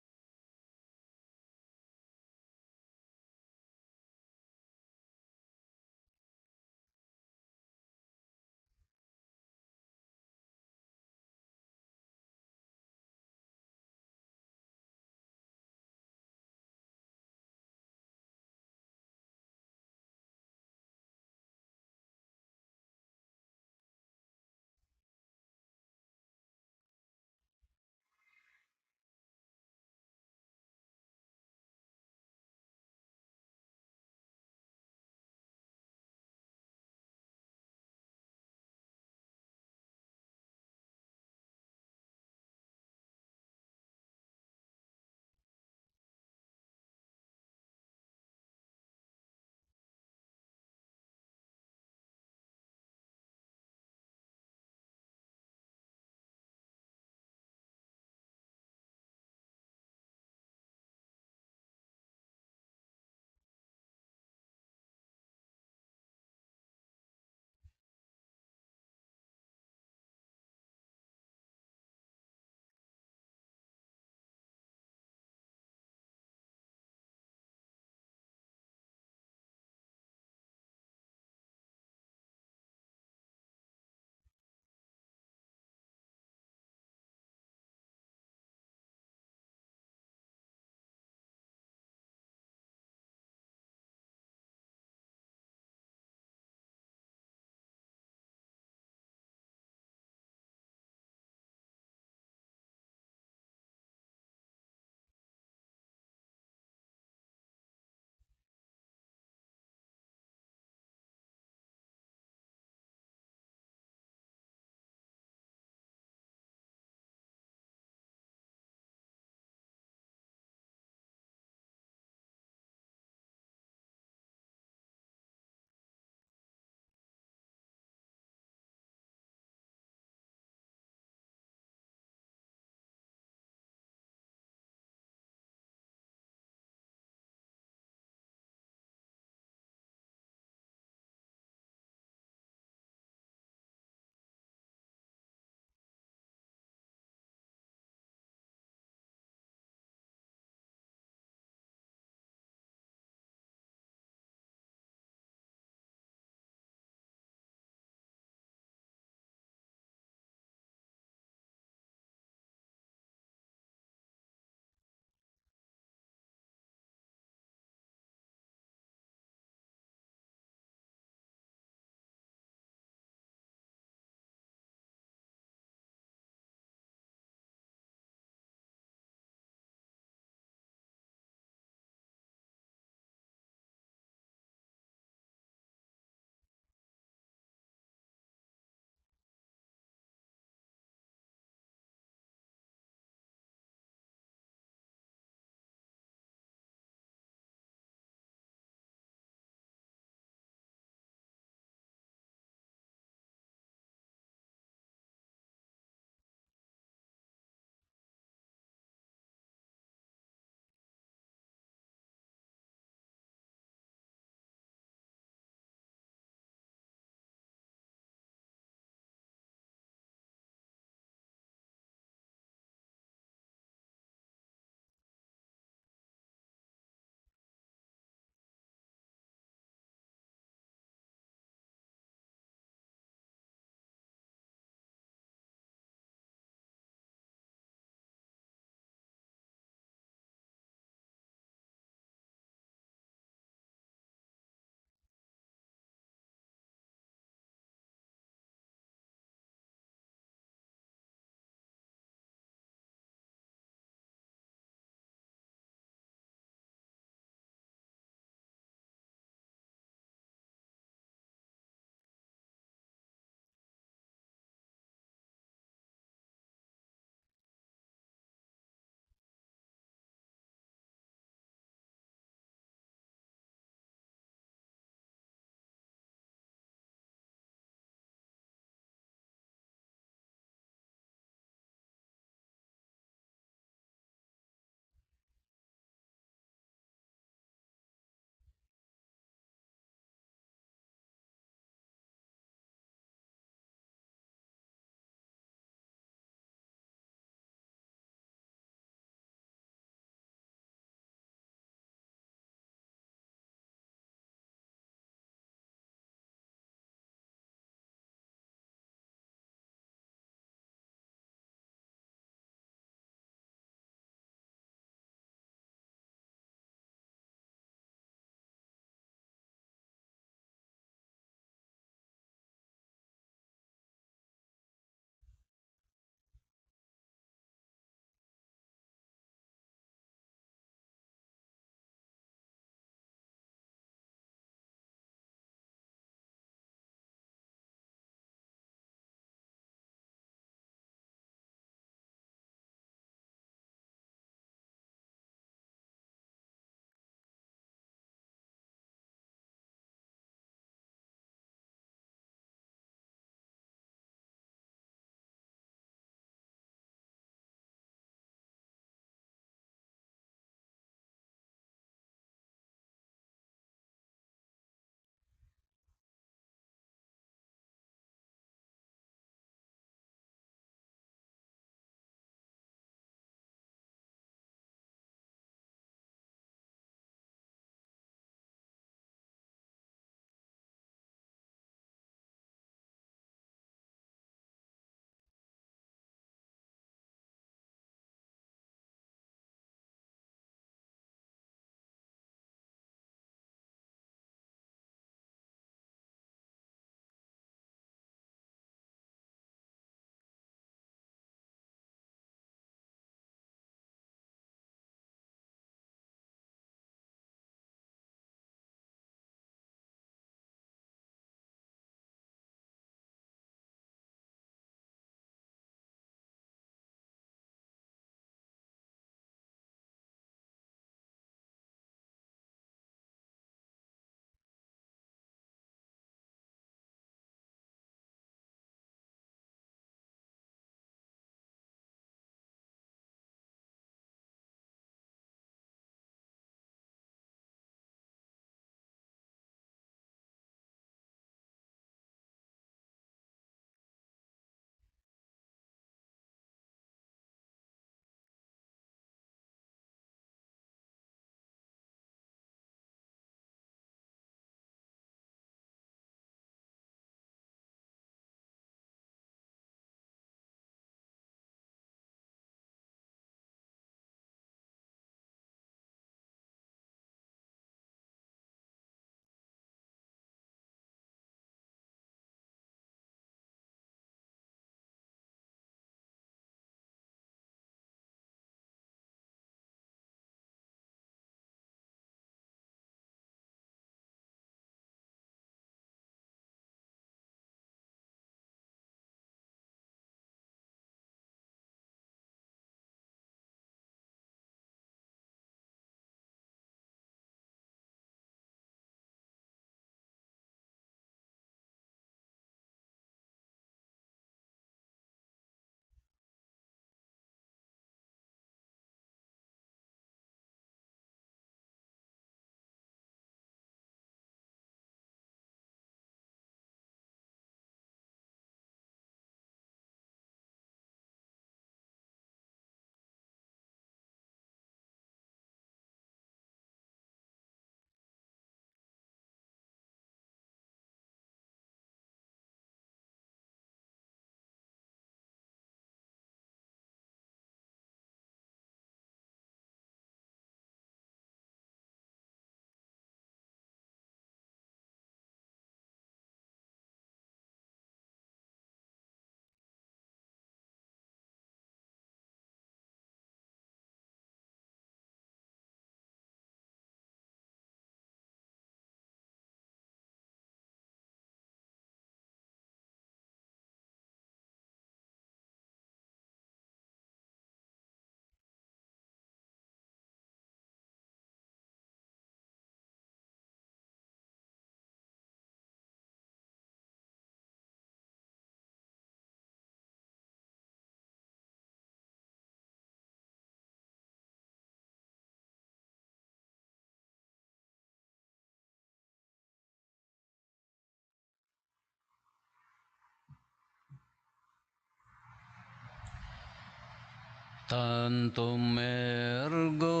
Tantum ergo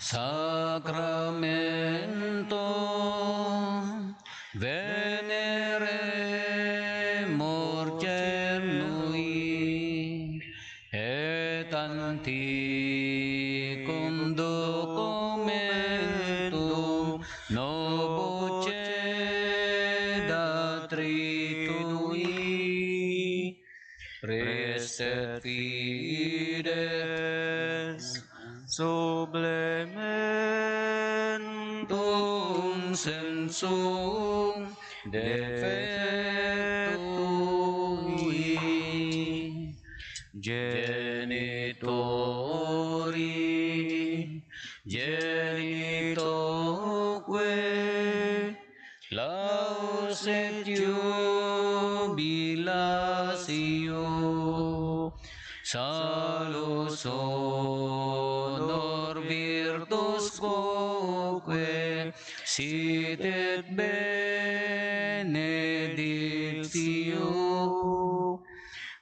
sacramento veneremur cernui et antiquum documentum novo cedat tritui Restet fides supplementum sensum defectui genitori genitoque laus et jubilatio salus honor virtus quoque sit et benedictio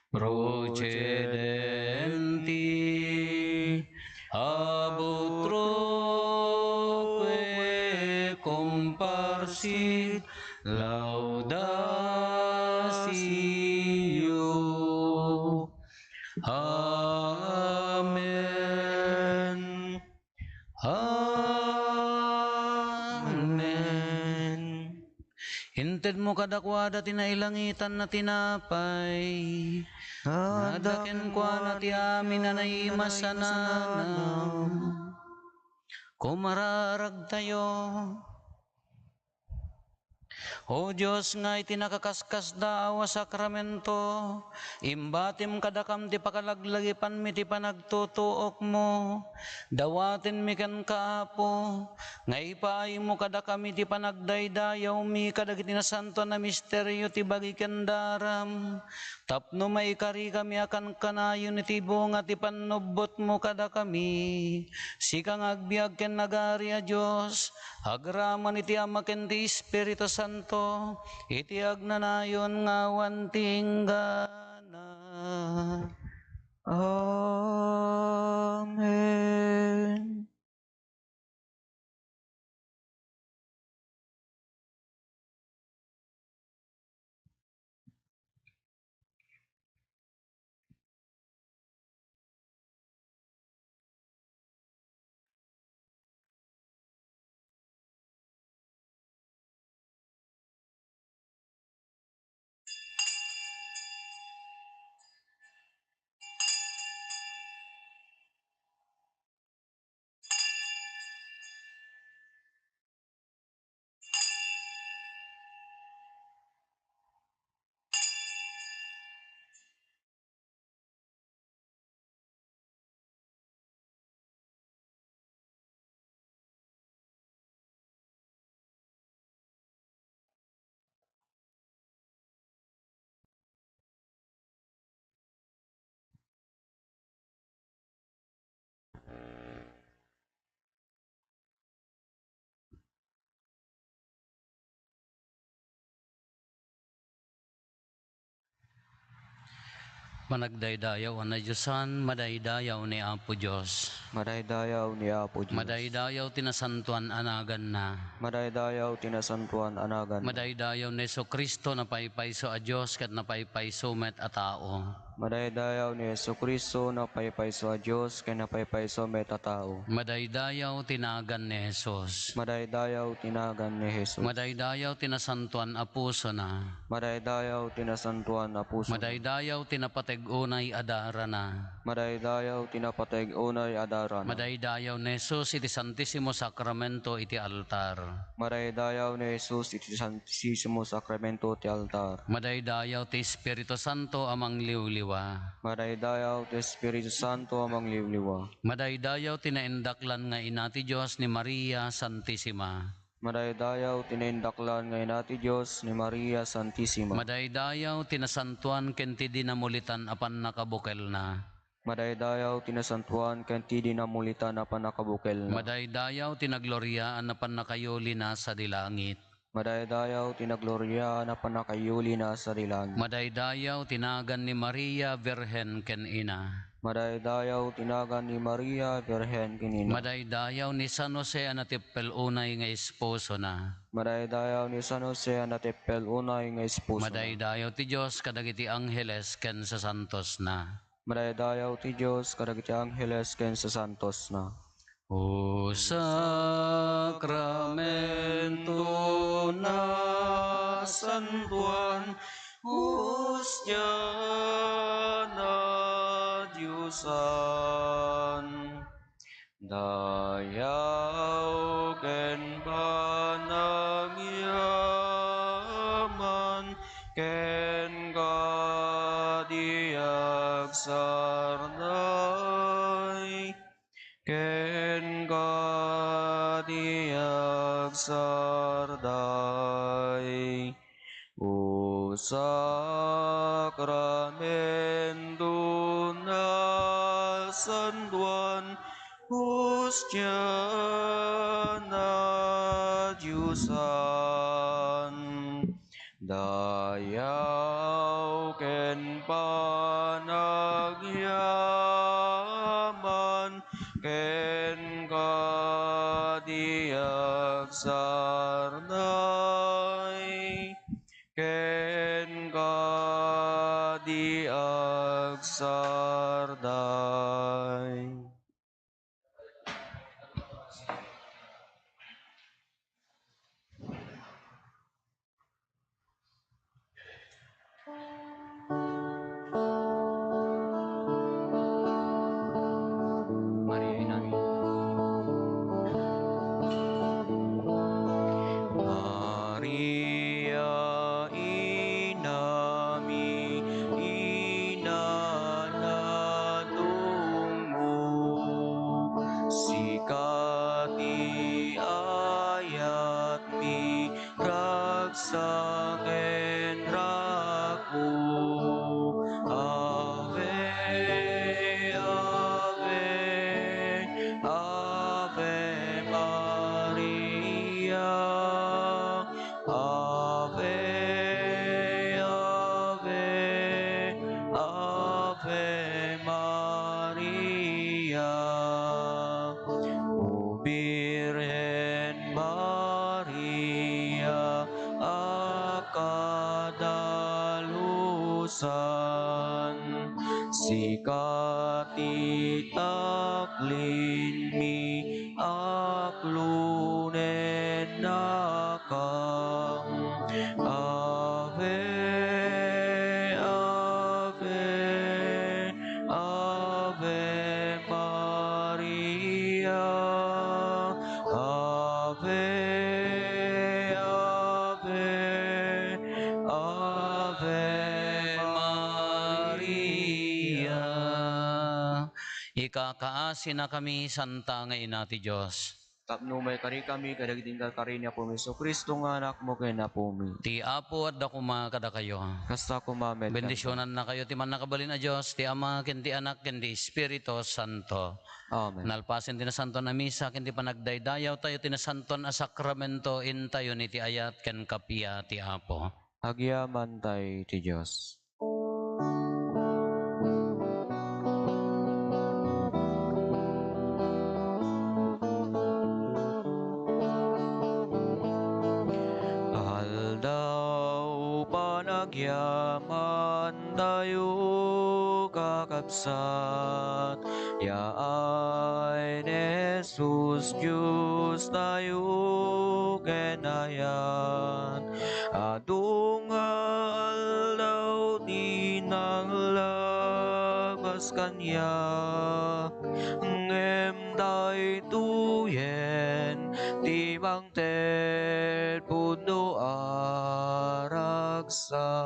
procedenti ab utroque comparsit laudatio. Amen. Amen. Hinted mo kadakwada tinailangitan na tinapay. Nadaken kwa na ti amin na naimasananam. Kumararag tayo. O Diyos nga iti nakakaskas daawa sakramento, imbatim kadakam ti pakalaglagipan mi ti panagtutuok mo, dawatin mi ken kaapo, nga ipaay mo kadakami ti panagdaydayaw mi kadagiti na santo na misteryo ti bagi ken daram, tapno maikari kami akan kanayon iti bunga ti pannubbot mo kadakami, sikang agbiag ken nagari a Diyos, agraman iti Ama ken ti Espiritu Santo, iti agnanayon nga wantinggana. Amen. Managdaydayaw na Diyosan, madaydayaw ni Apo Diyos. Madaydayaw ni Apo Diyos. Madaydayaw tinasantuan anagan na. Madaydayaw tinasantuan anagan. Madaydayaw ni Jesucristo na paypayso a Diyos kat na paypayso met a tao. Madaydayaw ni Jesucristo na paypayso a Diyos kay na paypayso meta tao. Madaydayaw tinagan ni Jesus. Madaydayaw tinagan ni Jesus. Madaydayaw tinasantuan a puso na. Madaydayaw tinasantuan na puso. Madaydayaw tinapateg-unay adara na. Madaydayaw tinapateg unay adaran. Madaydayaw ni Jesus iti Santissimo Sacramento iti altar. Madaydayaw ni Jesus iti Santissimo Sacramento ti altar. Madaydayaw ti Espiritu Santo amang liwliwa. Madaydayaw ti Espiritu Santo amang liwliwa. Madaydayaw tinaindaklan nga ina ti Diyos ni Maria Santissima. Madaydayaw tinaindaklan nga ina ti Diyos ni Maria Santissima. Madaydayaw tinasantuan ken ti dinamulitan apan nakabukel na. Madaydayaw tinasantuan ken ti dinamulitan apan nakabukel na. Madaydayaw tinagloryaan apan nakayuli na sa dilangit. Madaydayaw tinagloryaan apan nakayuli na sa dilangit. Madaydayaw tinagan ni Maria Virhen ken ina. Madaydayaw tinagan ni Maria, Birhen kinina. Madaydayaw ni San Jose anatipel unay nga esposo na. Madaydayaw ni San Jose anatipel unay nga esposo na. Madaydayaw ti Diyos kadagiti angheles ken sa santos na. Madaydayaw ti Diyos kadagiti angheles ken sa santos na. O sakramento na santuan, hostya na Diyosan. Dayaw ken panagyaman, ken kadiag sarnay, ken kadiag sarday. O sakramento na santuan, hostya na Diyosan. Dayaw ken panagyaman, ken kadiag sarnay, ken kadiag sarday. Maria inamin. Maria inami, ina natunggo, sikati ayat mi ragsaken raku. Ave, Ave, Ave Maria. Ave, Ave, Ave Maria. O Birhen Maria, akadalusan, sikati taklin mi aklunen nakam. Ave, Ave, Ave Maria. Ave, Ave, Ave Maria. Ikakaasi na kami santa nga ina ti Diyos. Tapno may kari kami, kadagting kari niya po Meso Kristo nga anak mo kay na po mi. Ti Apo at dakuma kada kayo. Kasta kumamed. Bendisyonan na kayo ti man nakabalin na Diyos, ti Ama, ken ti Anak, ken ti Espiritu Santo. Amen. Nalpasin ti nasanto na misa, ken ti panagdaydayaw tayo ti nasanton a sakramento, in tayo ni ti ayat ken kapia ti Apo. Agyaman tay ti Diyos. Aldaw panagyaman tayo kakabsat, yaay Jesus Diyos tayo kenayan. Adung aldaw di naglabas kanya, ngem day tuyen ti mangted puno araksa.